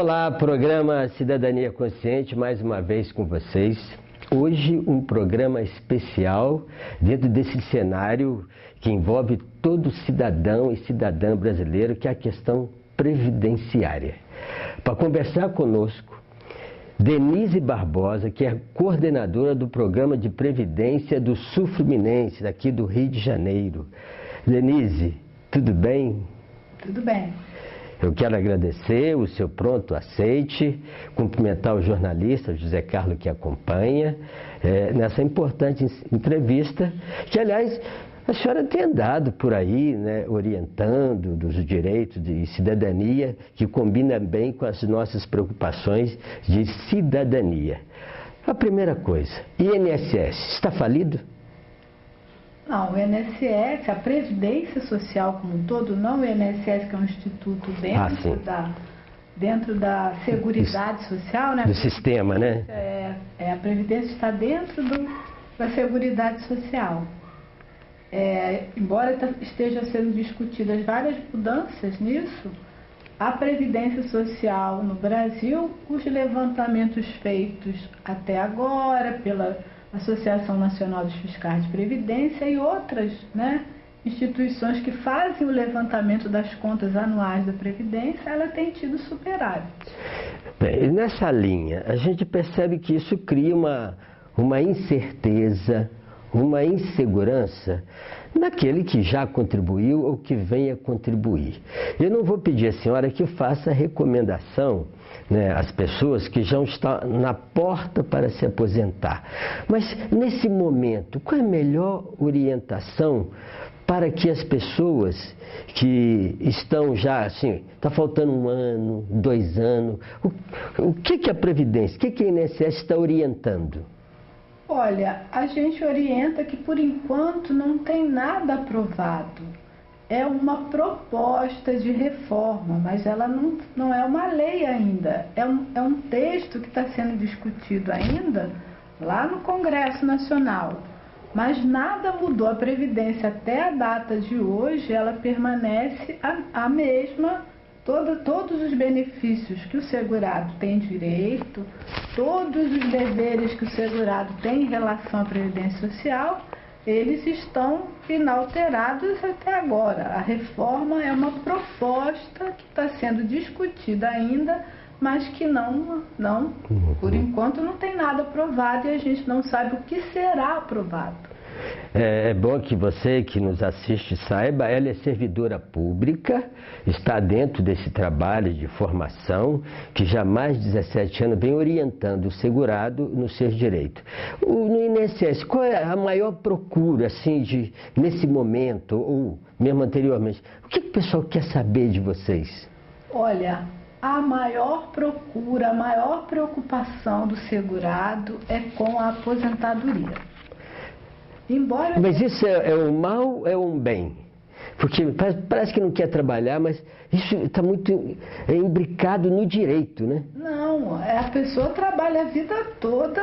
Olá, programa Cidadania Consciente, mais uma vez com vocês. Hoje um programa especial dentro desse cenário que envolve todo cidadão e cidadã brasileiro, que é a questão previdenciária. Para conversar conosco, Denise Barbosa, que é coordenadora do Programa de Previdência do Sul Fluminense, daqui do Rio de Janeiro. Denise, tudo bem? Tudo bem. Eu quero agradecer o seu pronto aceite, cumprimentar o jornalista José Carlos que acompanha nessa importante entrevista, que aliás a senhora tem andado por aí, né, orientando dos direitos de cidadania, que combina bem com as nossas preocupações de cidadania. A primeira coisa, INSS, está falido? Não, o INSS, a Previdência Social como um todo, não o INSS, que é um instituto dentro da Seguridade Social, né? Do sistema, né? A Previdência está dentro da Seguridade Social. Embora esteja sendo discutidas várias mudanças nisso, a Previdência Social no Brasil, os levantamentos feitos até agora pela Associação Nacional dos Fiscais de Previdência e outras, né, instituições que fazem o levantamento das contas anuais da Previdência, ela tem tido superávit. Bem, nessa linha, a gente percebe que isso cria uma incerteza, uma insegurança naquele que já contribuiu ou que venha contribuir. Eu não vou pedir à senhora que faça recomendação, né, às pessoas que já estão na porta para se aposentar. Mas, nesse momento, qual é a melhor orientação para que as pessoas que estão já, assim, está faltando 1 ano, 2 anos, o que a Previdência, o que a INSS está orientando? Olha, a gente orienta que por enquanto não tem nada aprovado. É uma proposta de reforma, mas ela não é uma lei ainda. É um texto que está sendo discutido ainda lá no Congresso Nacional. Mas nada mudou. A Previdência até a data de hoje, ela permanece a mesma. Todos os benefícios que o segurado tem direito, todos os deveres que o segurado tem em relação à Previdência Social, eles estão inalterados até agora. A reforma é uma proposta que está sendo discutida ainda, mas que por enquanto não tem nada aprovado e a gente não sabe o que será aprovado. É bom que você que nos assiste saiba, ela é servidora pública, está dentro desse trabalho de formação, que já há mais de 17 anos vem orientando o segurado nos seus direitos. No INSS, qual é a maior procura, assim, nesse momento, ou mesmo anteriormente? O que o pessoal quer saber de vocês? Olha, a maior procura, a maior preocupação do segurado é com a aposentadoria. Mas isso é um mal ou é um bem? Porque parece que não quer trabalhar, mas isso está muito imbricado no direito, né? Não, a pessoa trabalha a vida toda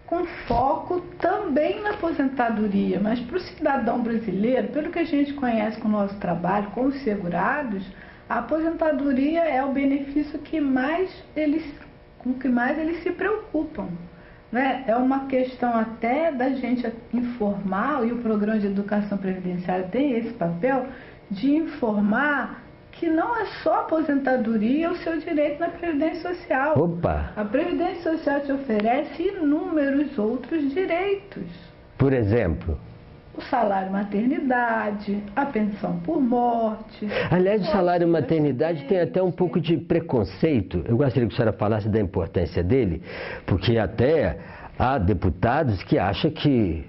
com foco também na aposentadoria, mas para o cidadão brasileiro, pelo que a gente conhece com o nosso trabalho, com os segurados, a aposentadoria é o benefício com que mais eles se preocupam. Né? É uma questão até da gente informar, e o Programa de Educação Previdenciária tem esse papel, de informar que não é só a aposentadoria o seu direito na Previdência Social. Opa! A Previdência Social te oferece inúmeros outros direitos. Por exemplo? O salário maternidade, a pensão por morte. Aliás, o salário maternidade tem até um pouco de preconceito. Eu gostaria que a senhora falasse da importância dele, porque até há deputados que acham que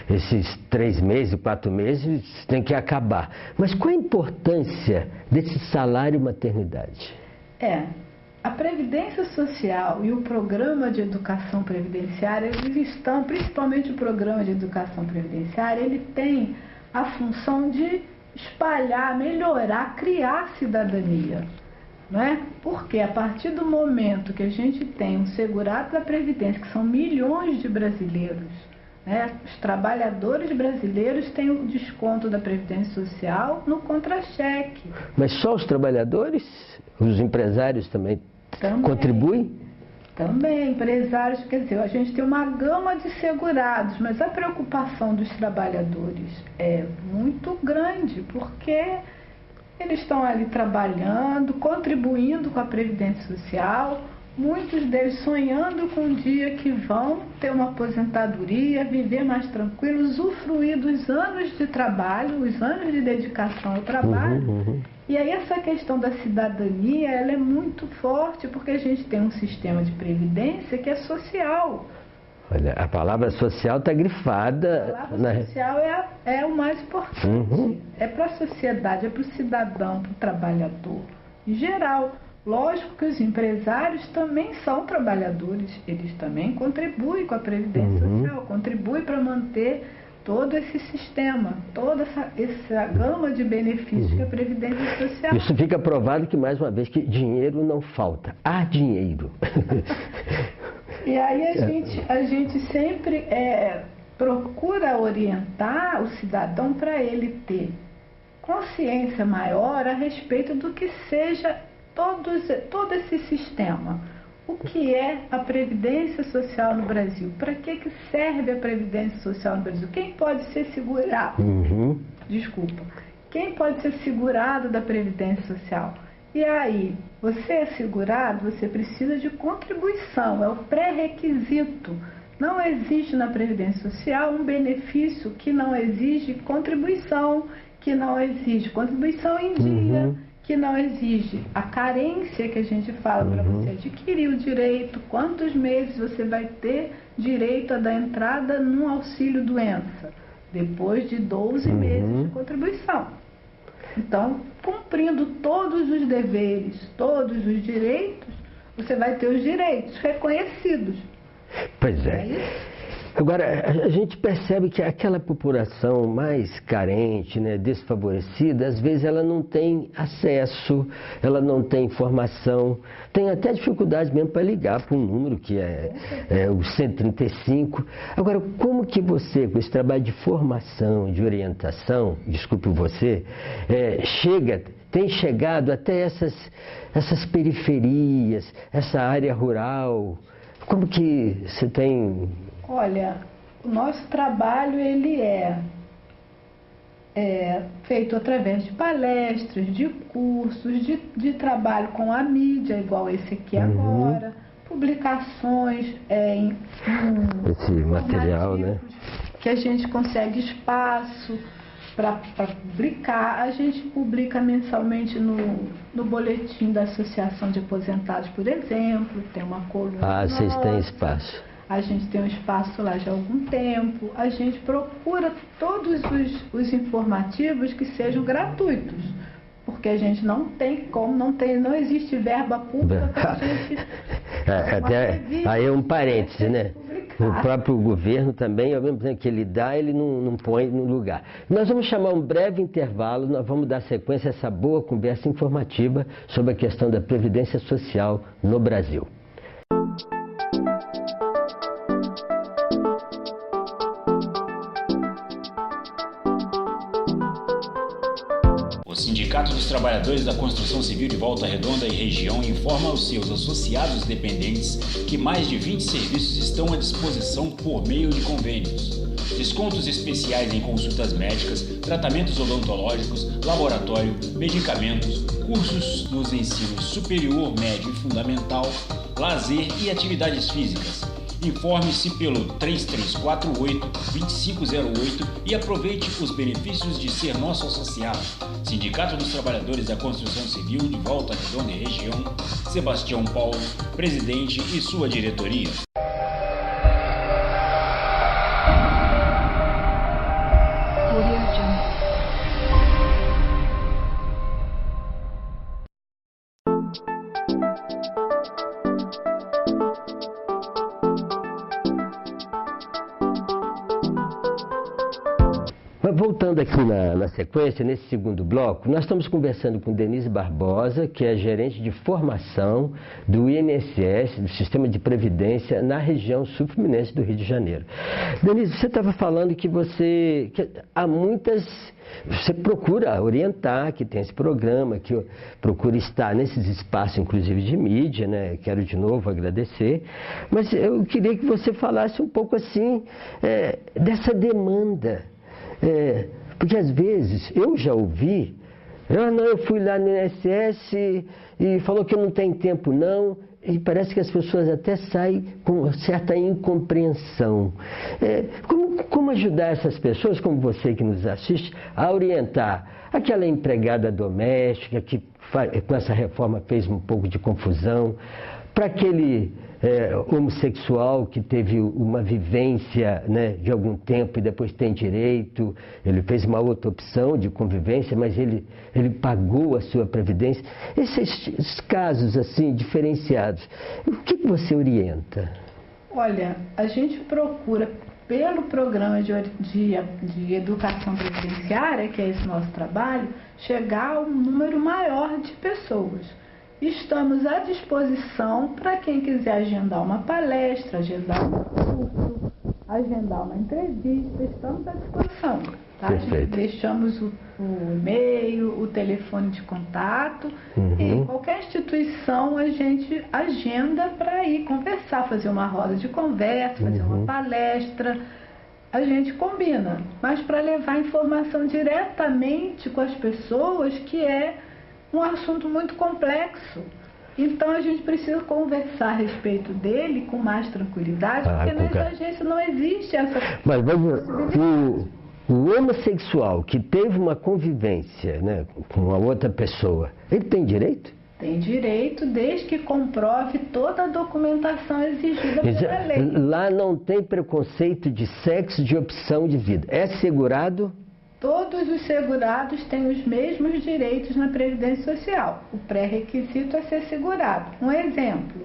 esses 3 meses, 4 meses tem que acabar. Mas qual a importância desse salário maternidade? A Previdência Social e o Programa de Educação Previdenciária, eles estão, principalmente o Programa de Educação Previdenciária, ele tem a função de espalhar, melhorar, criar cidadania. Não é? Porque a partir do momento que a gente tem um segurado da Previdência, que são milhões de brasileiros, né? Os trabalhadores brasileiros têm o desconto da Previdência Social no contra-cheque. Mas só os trabalhadores? Os empresários também contribuem? Também, empresários, quer dizer, a gente tem uma gama de segurados, mas a preocupação dos trabalhadores é muito grande, porque eles estão ali trabalhando, contribuindo com a Previdência Social, muitos deles sonhando com um dia que vão ter uma aposentadoria, viver mais tranquilo, usufruir dos anos de trabalho, os anos de dedicação ao trabalho. E aí essa questão da cidadania, ela é muito forte, porque a gente tem um sistema de previdência que é social. Olha, a palavra social está grifada. A palavra social é o mais importante. É para a sociedade, é para o cidadão, para o trabalhador. Em geral, lógico que os empresários também são trabalhadores, eles também contribuem com a Previdência Social, contribuem para manter todo esse sistema, toda essa gama de benefícios que a Previdência Social... Isso fica provado que, mais uma vez, que dinheiro não falta. Há dinheiro. E aí a gente sempre procura orientar o cidadão para ele ter consciência maior a respeito do que seja todo esse sistema. O que é a Previdência Social no Brasil? Para que serve a Previdência Social no Brasil? Quem pode ser segurado? Desculpa. Quem pode ser segurado da Previdência Social? E aí, você é segurado, você precisa de contribuição, é o pré-requisito. Não existe na Previdência Social um benefício que não exige contribuição, que não exige contribuição em dia, que não exige a carência que a gente fala para você adquirir o direito, quantos meses você vai ter direito a dar entrada num auxílio-doença, depois de 12 meses de contribuição. Então, cumprindo todos os deveres, todos os direitos, você vai ter os direitos reconhecidos. Pois é. Agora, a gente percebe que aquela população mais carente, né, desfavorecida, às vezes ela não tem acesso, ela não tem informação, tem até dificuldade mesmo para ligar para um número que é o 135. Agora, como que você, com esse trabalho de formação, de orientação, desculpe você, tem chegado até essas periferias, essa área rural? Como que você tem... Olha, o nosso trabalho ele é feito através de palestras, de cursos, de trabalho com a mídia, igual esse aqui agora, publicações esse material, né? Que a gente consegue espaço para publicar. A gente publica mensalmente no boletim da Associação de Aposentados, por exemplo, tem uma coluna. Ah, vocês têm espaço. A gente tem um espaço lá já há algum tempo. A gente procura todos os informativos que sejam gratuitos, porque a gente não tem como, não existe verba pública para a gente... Aí é um parêntese, né? O próprio governo também, ao mesmo tempo que ele dá, ele não põe no lugar. Nós vamos chamar um breve intervalo, nós vamos dar sequência a essa boa conversa informativa sobre a questão da Previdência Social no Brasil. O Sindicato dos Trabalhadores da Construção Civil de Volta Redonda e região informa aos seus associados dependentes que mais de 20 serviços estão à disposição por meio de convênios. Descontos especiais em consultas médicas, tratamentos odontológicos, laboratório, medicamentos, cursos nos ensinos superior, médio e fundamental, lazer e atividades físicas. Informe-se pelo 3348-2508 e aproveite os benefícios de ser nosso associado. Sindicato dos Trabalhadores da Construção Civil de Volta Redonda e região, Sebastião Paulo, presidente e sua diretoria. Mas voltando aqui na sequência, nesse segundo bloco, nós estamos conversando com Denise Barbosa, que é gerente de formação do INSS, do Sistema de Previdência, na região sul-fluminense do Rio de Janeiro. Denise, você estava falando que há muitas... Você procura orientar, que tem esse programa, que procura estar nesses espaços, inclusive de mídia, né? Quero de novo agradecer. Mas eu queria que você falasse um pouco assim, dessa demanda. Porque às vezes, eu já ouvi, eu fui lá no INSS e falou que não tem tempo não. E parece que as pessoas até saem com certa incompreensão. Como ajudar essas pessoas, como você que nos assiste, a orientar aquela empregada doméstica que com essa reforma fez um pouco de confusão, para aquele homossexual que teve uma vivência, né, de algum tempo e depois tem direito, ele fez uma outra opção de convivência, mas ele pagou a sua previdência. Esses casos assim diferenciados, o que você orienta? Olha, a gente procura, pelo programa de educação previdenciária, que é esse nosso trabalho, chegar a um número maior de pessoas. Estamos à disposição para quem quiser agendar uma palestra, agendar um curso, agendar uma entrevista, estamos à disposição. Tá? Deixamos o e-mail, o telefone de contato, e qualquer instituição a gente agenda para ir conversar, fazer uma roda de conversa, fazer uma palestra. A gente combina, mas para levar informação diretamente com as pessoas, que é um assunto muito complexo. Então a gente precisa conversar a respeito dele com mais tranquilidade, porque nessa agência não existe essa... Mas o homossexual que teve uma convivência, né, com uma outra pessoa, ele tem direito? Tem direito, desde que comprove toda a documentação exigida pela lei. Lá não tem preconceito de sexo, de opção de vida. É segurado? Todos os segurados têm os mesmos direitos na Previdência Social. O pré-requisito é ser segurado. Um exemplo,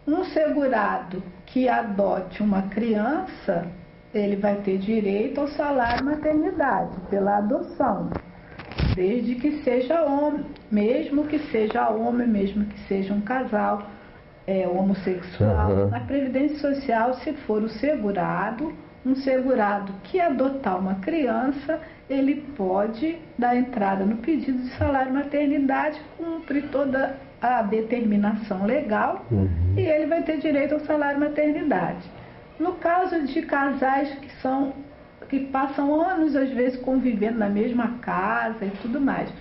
um segurado que adote uma criança, ele vai ter direito ao salário maternidade pela adoção, desde que seja homem, mesmo que seja um casal homossexual. Na Previdência Social, se for o segurado, um segurado que adotar uma criança, ele pode dar entrada no pedido de salário maternidade, cumprir toda a determinação legal, e ele vai ter direito ao salário maternidade. No caso de casais que passam anos, às vezes, convivendo na mesma casa e tudo mais,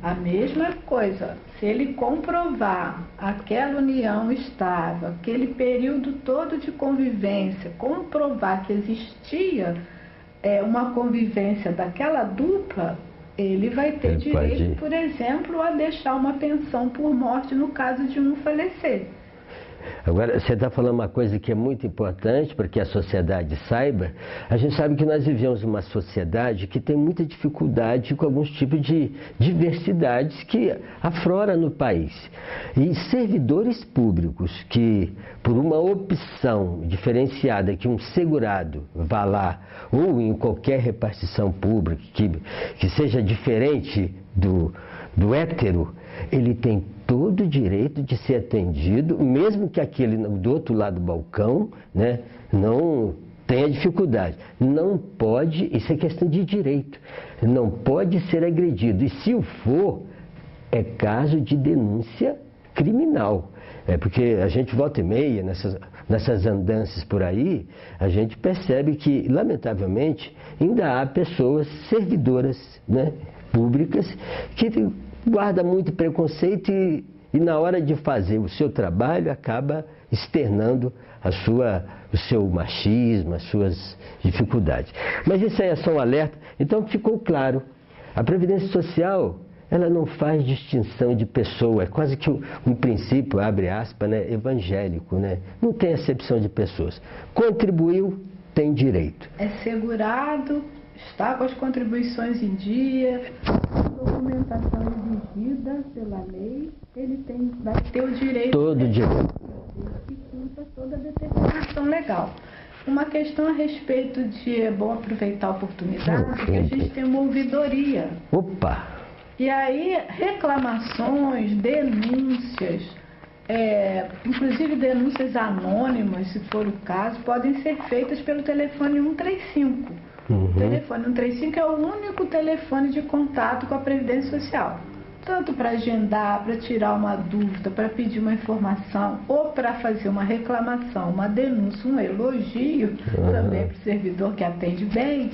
a mesma coisa. Se ele comprovar aquela união estável, aquele período todo de convivência, comprovar que existia uma convivência daquela dupla, ele vai ter direito, por exemplo, a deixar uma pensão por morte no caso de um falecer. Agora, você está falando uma coisa que é muito importante para que a sociedade saiba. A gente sabe que nós vivemos uma sociedade que tem muita dificuldade com alguns tipos de diversidades que aflora no país. E servidores públicos que, por uma opção diferenciada, que um segurado vá lá, ou em qualquer repartição pública, que seja diferente do hétero, ele tem todo o direito de ser atendido, mesmo que aquele do outro lado do balcão, né, não tenha dificuldade. Não pode, isso é questão de direito, não pode ser agredido. E se o for, é caso de denúncia criminal. Porque a gente volta e meia, nessas andanças por aí, a gente percebe que, lamentavelmente, ainda há pessoas servidoras, né, públicas que guarda muito preconceito e na hora de fazer o seu trabalho acaba externando o seu machismo, as suas dificuldades. Mas isso aí é só um alerta. Então ficou claro, a Previdência Social, ela não faz distinção de pessoa, é quase que um princípio, abre aspas, né, evangélico, né? Não tem acepção de pessoas. Contribuiu, tem direito. É segurado, está com as contribuições em dia, documentação exigida pela lei, ele vai ter o direito. Todo direito. Que cumpra toda a determinação legal. Uma questão a respeito de, é bom aproveitar a oportunidade, porque a gente tem uma ouvidoria. Opa! E aí, reclamações, denúncias, inclusive denúncias anônimas, se for o caso, podem ser feitas pelo telefone 135. O telefone 135 é o único telefone de contato com a Previdência Social. Tanto para agendar, para tirar uma dúvida, para pedir uma informação, ou para fazer uma reclamação, uma denúncia, um elogio, também para o servidor que atende bem,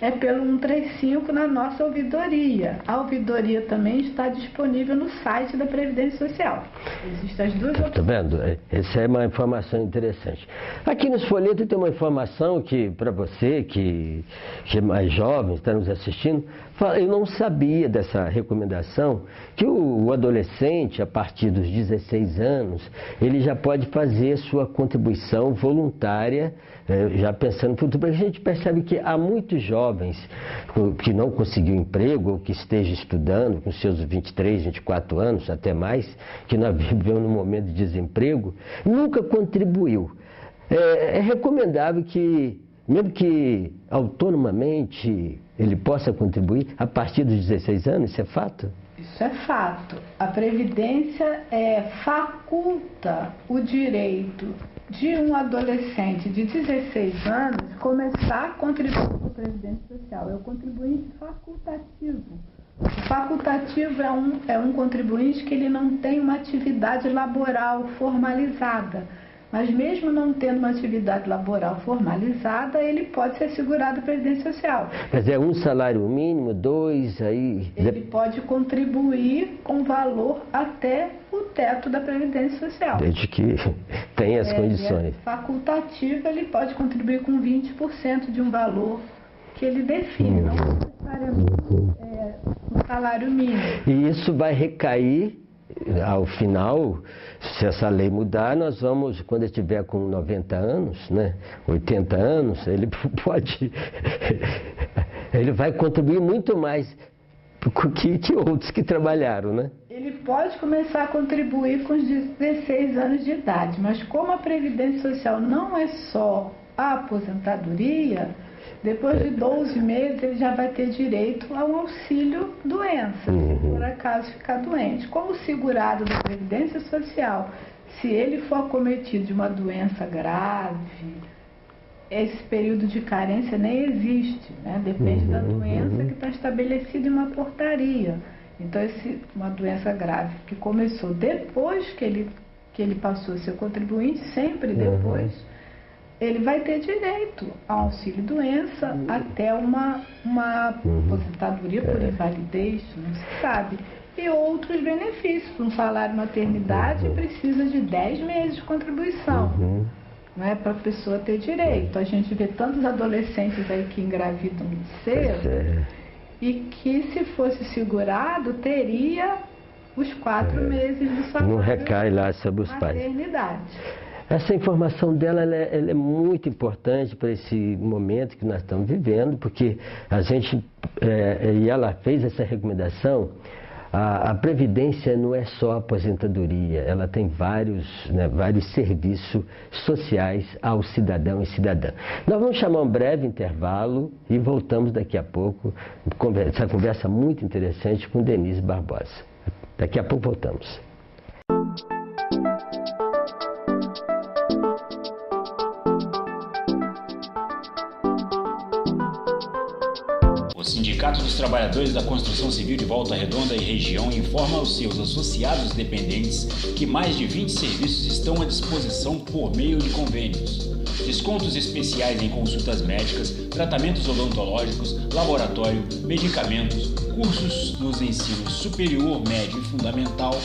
é pelo 135 na nossa ouvidoria. A ouvidoria também está disponível no site da Previdência Social. Existem as duas opções. Está vendo? Essa é uma informação interessante. Aqui nos folhetos tem uma informação que, para você que é mais jovem, está nos assistindo, eu não sabia dessa recomendação, que o adolescente, a partir dos 16 anos, ele já pode fazer sua contribuição voluntária, já pensando no futuro. A gente percebe que há muitos jovens que não conseguiu emprego, ou que esteja estudando com seus 23, 24 anos, até mais, que nós vivemos num momento de desemprego, nunca contribuiu. É recomendável que, mesmo que autonomamente ele possa contribuir a partir dos 16 anos, isso é fato? Isso é fato. A Previdência faculta o direito de um adolescente de 16 anos começar a contribuir para a Previdência Social. É o contribuinte facultativo. O facultativo é um contribuinte que ele não tem uma atividade laboral formalizada. Mas mesmo não tendo uma atividade laboral formalizada, ele pode ser segurado à Previdência Social. Mas é um salário mínimo, 2, aí... Ele pode contribuir com valor até o teto da Previdência Social. Desde que tenha as condições. Facultativo, ele pode contribuir com 20% de um valor que ele define, não necessariamente um salário mínimo. E isso vai recair... Ao final, se essa lei mudar, nós vamos, quando ele estiver com 90 anos, né, 80 anos, ele pode, ele vai contribuir muito mais que outros que trabalharam, né? Ele pode começar a contribuir com os 16 anos de idade, mas como a Previdência Social não é só a aposentadoria, depois de 12 meses ele já vai ter direito a um auxílio doença, se por acaso ficar doente. Como segurado da Previdência Social, se ele for acometido de uma doença grave, esse período de carência nem existe, né? Depende da doença que está estabelecida em uma portaria. Então, uma doença grave que começou depois que ele passou a ser contribuinte, sempre depois, ele vai ter direito ao auxílio-doença até uma aposentadoria por invalidez, não se sabe. E outros benefícios. Um salário maternidade precisa de 10 meses de contribuição, não é, para a pessoa ter direito. A gente vê tantos adolescentes aí que engravidam cedo e que, se fosse segurado, teria os 4 meses do salário. Não recai lá sobre os pais. Maternidade. Essa informação dela ela é muito importante para esse momento que nós estamos vivendo, porque a gente, e ela fez essa recomendação, a Previdência não é só aposentadoria, ela tem vários serviços sociais ao cidadão e cidadã. Nós vamos chamar um breve intervalo e voltamos daqui a pouco, essa conversa muito interessante com Denise Barbosa. Daqui a pouco voltamos. O Sindicato dos Trabalhadores da Construção Civil de Volta Redonda e região informa aos seus associados dependentes que mais de 20 serviços estão à disposição por meio de convênios. Descontos especiais em consultas médicas, tratamentos odontológicos, laboratório, medicamentos, cursos nos ensinos superior, médio e fundamental,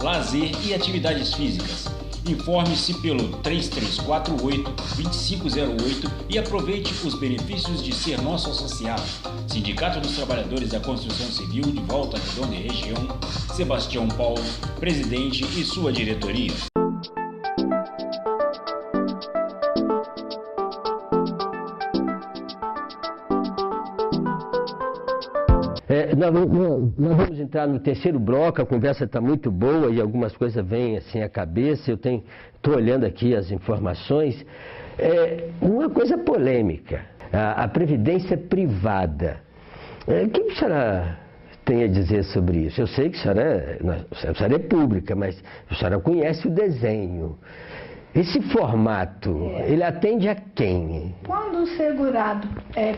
lazer e atividades físicas. Informe-se pelo 3348-2508 e aproveite os benefícios de ser nosso associado. Sindicato dos Trabalhadores da Construção Civil de Volta Redonda e região, Sebastião Paulo, presidente e sua diretoria. Nós vamos entrar no terceiro bloco, a conversa está muito boa e algumas coisas vêm assim à cabeça, estou olhando aqui as informações. Uma coisa polêmica, a previdência privada. O que a senhora tem a dizer sobre isso? Eu sei que a senhora é pública, mas a senhora conhece o desenho. Esse formato, ele atende a quem? Quando o segurado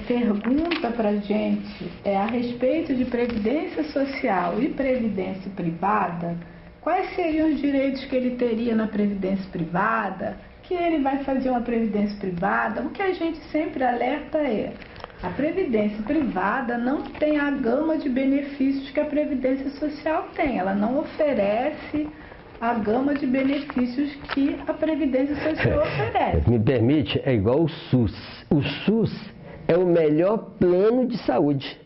pergunta para a gente a respeito de previdência social e previdência privada, quais seriam os direitos que ele teria na previdência privada, que ele vai fazer uma previdência privada, o que a gente sempre alerta a previdência privada não tem a gama de benefícios que a previdência social tem, ela não oferece a gama de benefícios que a Previdência Social oferece. Me permite, é igual o SUS. O SUS é o melhor plano de saúde,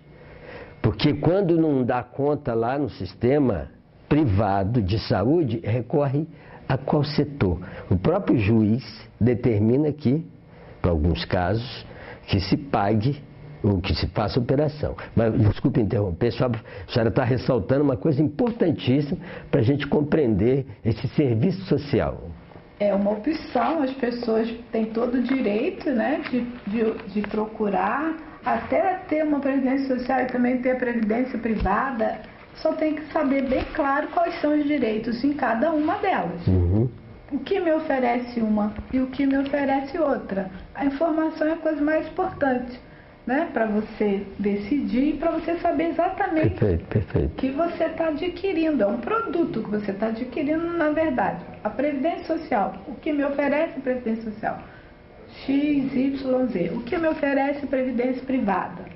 porque quando não dá conta lá no sistema privado de saúde, recorre a qual setor? O próprio juiz determina que, para alguns casos, que se pague ou que se faça operação. Mas, desculpe interromper, a senhora está ressaltando uma coisa importantíssima para a gente compreender esse serviço social. É uma opção, as pessoas têm todo o direito, né, de procurar, até ter uma previdência social e também ter a previdência privada, só tem que saber bem claro quais são os direitos em cada uma delas. Uhum. O que me oferece uma e o que me oferece outra. A informação é a coisa mais importante, né, para você decidir e para você saber exatamente o que você está adquirindo. É um produto que você está adquirindo, na verdade. A Previdência Social, o que me oferece a Previdência Social? X, Y, Z. O que me oferece a Previdência Privada?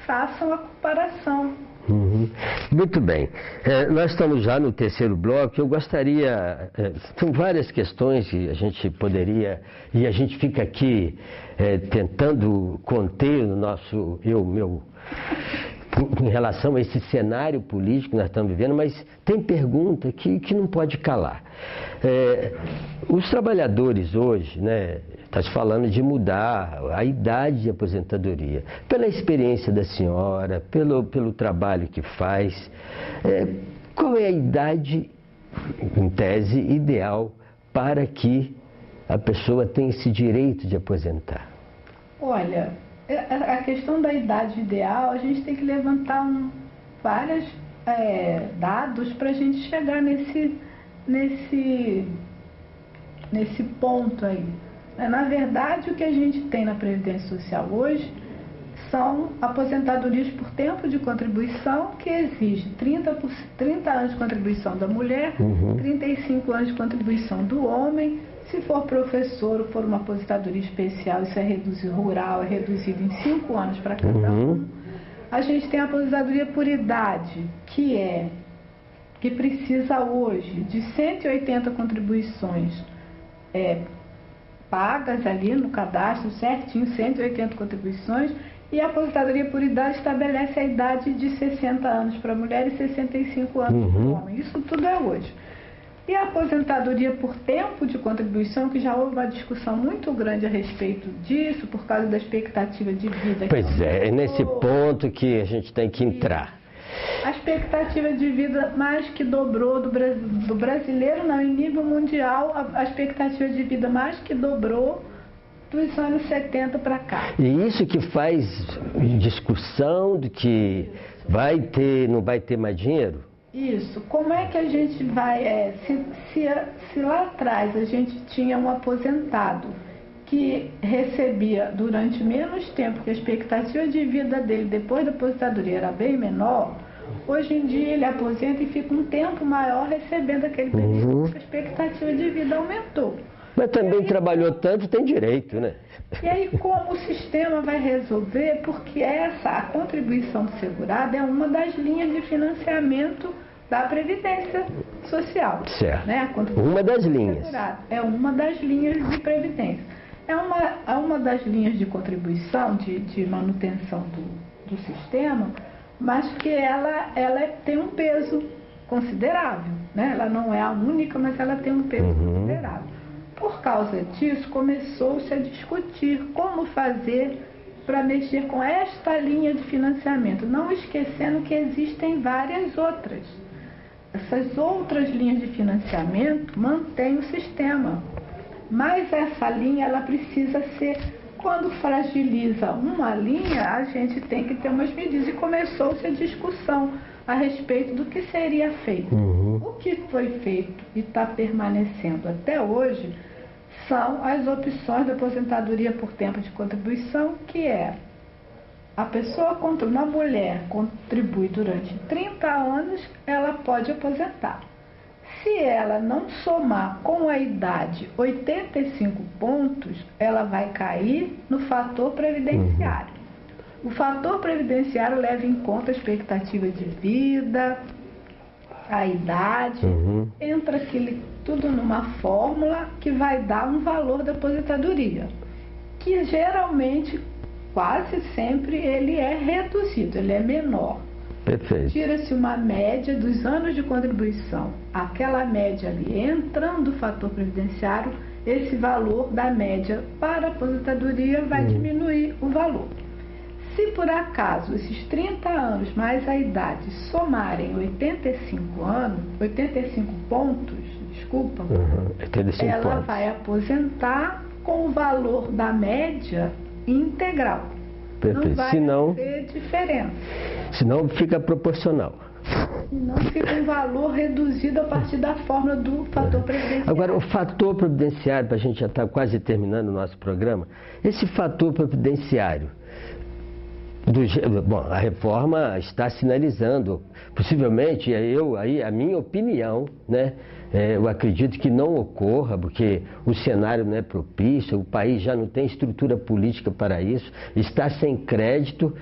Façam a comparação. Uhum. Muito bem, nós estamos já no terceiro bloco. Eu gostaria, são várias questões que a gente poderia, e a gente fica aqui tentando conter o nosso, em relação a esse cenário político que nós estamos vivendo, mas tem pergunta que não pode calar. Os trabalhadores hoje, né, está se falando de mudar a idade de aposentadoria. Pela experiência da senhora, pelo trabalho que faz, qual é a idade, em tese, ideal para que a pessoa tenha esse direito de aposentar? Olha, a questão da idade ideal, a gente tem que levantar vários dados para a gente chegar nesse ponto aí. Na verdade, o que a gente tem na Previdência Social hoje são aposentadorias por tempo de contribuição, que exige 30 anos de contribuição da mulher, 35 anos de contribuição do homem. Se for professor ou for uma aposentadoria especial, isso é reduzido, rural, é reduzido em 5 anos para cada um. A gente tem a aposentadoria por idade, que precisa hoje de 180 contribuições pagas ali no cadastro, certinho, 180 contribuições, e a aposentadoria por idade estabelece a idade de 60 anos para a mulher e 65 anos para o homem. Isso tudo é hoje. E a aposentadoria por tempo de contribuição, que já houve uma discussão muito grande a respeito disso, por causa da expectativa de vida. Pois é nesse ponto que a gente tem que entrar. A expectativa de vida mais que dobrou do brasileiro, não, em nível mundial, a expectativa de vida mais que dobrou dos anos 70 para cá. E isso que faz discussão de que não vai ter mais dinheiro? Isso. Como é que a gente vai... se lá atrás a gente tinha um aposentado que recebia durante menos tempo, que a expectativa de vida dele depois da aposentadoria era bem menor, hoje em dia ele aposenta e fica um tempo maior recebendo aquele período, porque a expectativa de vida aumentou. Mas também trabalhou tanto, tem direito, né? E aí como o sistema vai resolver? Porque a contribuição do segurado é uma das linhas de financiamento da Previdência Social. Certo. Né? Uma das linhas. É uma das linhas de previdência. É uma das linhas de contribuição, de manutenção do sistema, mas que ela tem um peso considerável. Né? Ela não é a única, mas ela tem um peso considerável. Por causa disso, começou-se a discutir como fazer para mexer com esta linha de financiamento, não esquecendo que existem várias outras. Essas outras linhas de financiamento mantêm o sistema, mas essa linha ela precisa ser, quando fragiliza uma linha, a gente tem que ter umas medidas, e começou-se a discussão a respeito do que seria feito. O que foi feito e está permanecendo até hoje são as opções da aposentadoria por tempo de contribuição, que é a pessoa, uma mulher contribui durante 30 anos, ela pode aposentar. Se ela não somar com a idade 85 pontos, ela vai cair no fator previdenciário. O fator previdenciário leva em conta a expectativa de vida, a idade, entra aquilo tudo numa fórmula que vai dar um valor da aposentadoria, que geralmente, quase sempre, ele é reduzido, ele é menor. Perfeito. Tira-se uma média dos anos de contribuição, aquela média ali, entrando o fator previdenciário, esse valor da média para a aposentadoria vai diminuir o valor. Se por acaso esses 30 anos mais a idade somarem 85 pontos, desculpa, 85 ela pontos. vai aposentar com o valor da média integral. Perfeito. Não vai ter diferença. Senão fica proporcional. Não fica um valor reduzido a partir da fórmula do fator previdenciário. Agora, o fator previdenciário, para a gente já estar quase terminando o nosso programa, esse fator previdenciário, bom, a reforma está sinalizando, possivelmente, a minha opinião, né? Eu acredito que não ocorra, porque o cenário não é propício, o país já não tem estrutura política para isso, está sem crédito,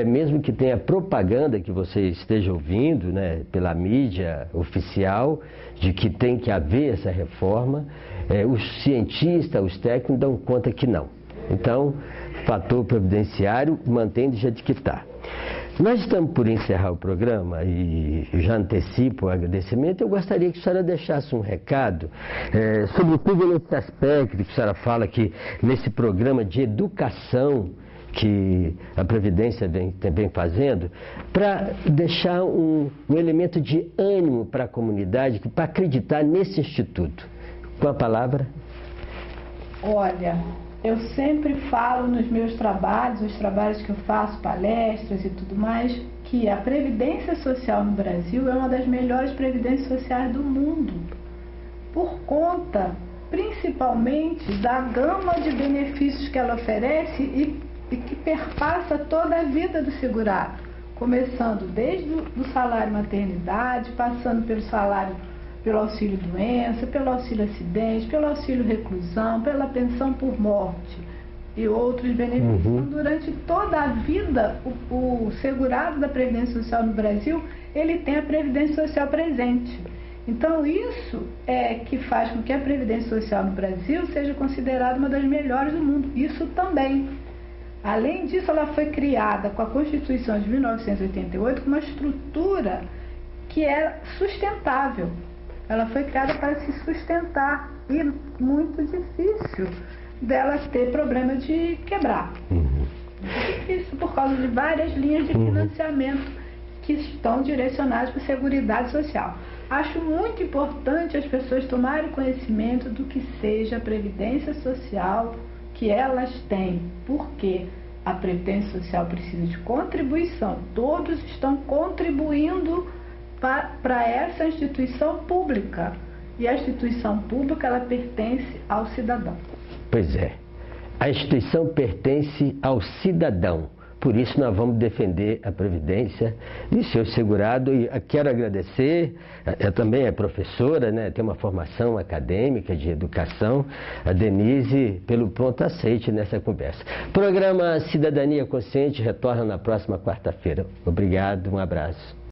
mesmo que tenha propaganda que você esteja ouvindo, né, pela mídia oficial, de que tem que haver essa reforma, os cientistas, os técnicos dão conta que não. Então, fator previdenciário mantém do jeito que está. Nós estamos por encerrar o programa e eu já antecipo o agradecimento. Eu gostaria que a senhora deixasse um recado, sobretudo nesse aspecto que a senhora fala que nesse programa de educação que a Previdência vem fazendo, para deixar um elemento de ânimo para a comunidade, para acreditar nesse instituto. Com a palavra. Olha, eu sempre falo nos meus trabalhos, os trabalhos que eu faço, palestras e tudo mais, que a Previdência Social no Brasil é uma das melhores previdências sociais do mundo, por conta, principalmente, da gama de benefícios que ela oferece e que perpassa toda a vida do segurado, começando desde o salário maternidade, passando pelo auxílio doença, pelo auxílio acidente, pelo auxílio reclusão, pela pensão por morte e outros benefícios. Durante toda a vida, o segurado da Previdência Social no Brasil, ele tem a Previdência Social presente. Então, isso é que faz com que a Previdência Social no Brasil seja considerada uma das melhores do mundo. Isso também. Além disso, ela foi criada com a Constituição de 1988 com uma estrutura que é sustentável. Ela foi criada para se sustentar e muito difícil dela ter problema de quebrar. Isso por causa de várias linhas de financiamento que estão direcionadas para a Seguridade Social. Acho muito importante as pessoas tomarem conhecimento do que seja a Previdência Social que elas têm, porque a Previdência Social precisa de contribuição. Todos estão contribuindo para essa instituição pública. E a instituição pública, ela pertence ao cidadão. Pois é. A instituição pertence ao cidadão. Por isso nós vamos defender a Previdência e seu segurado. E quero agradecer, ela também é professora, né, tem uma formação acadêmica de educação, a Denise, pelo pronto aceite nessa conversa. Programa Cidadania Consciente retorna na próxima quarta-feira. Obrigado, um abraço.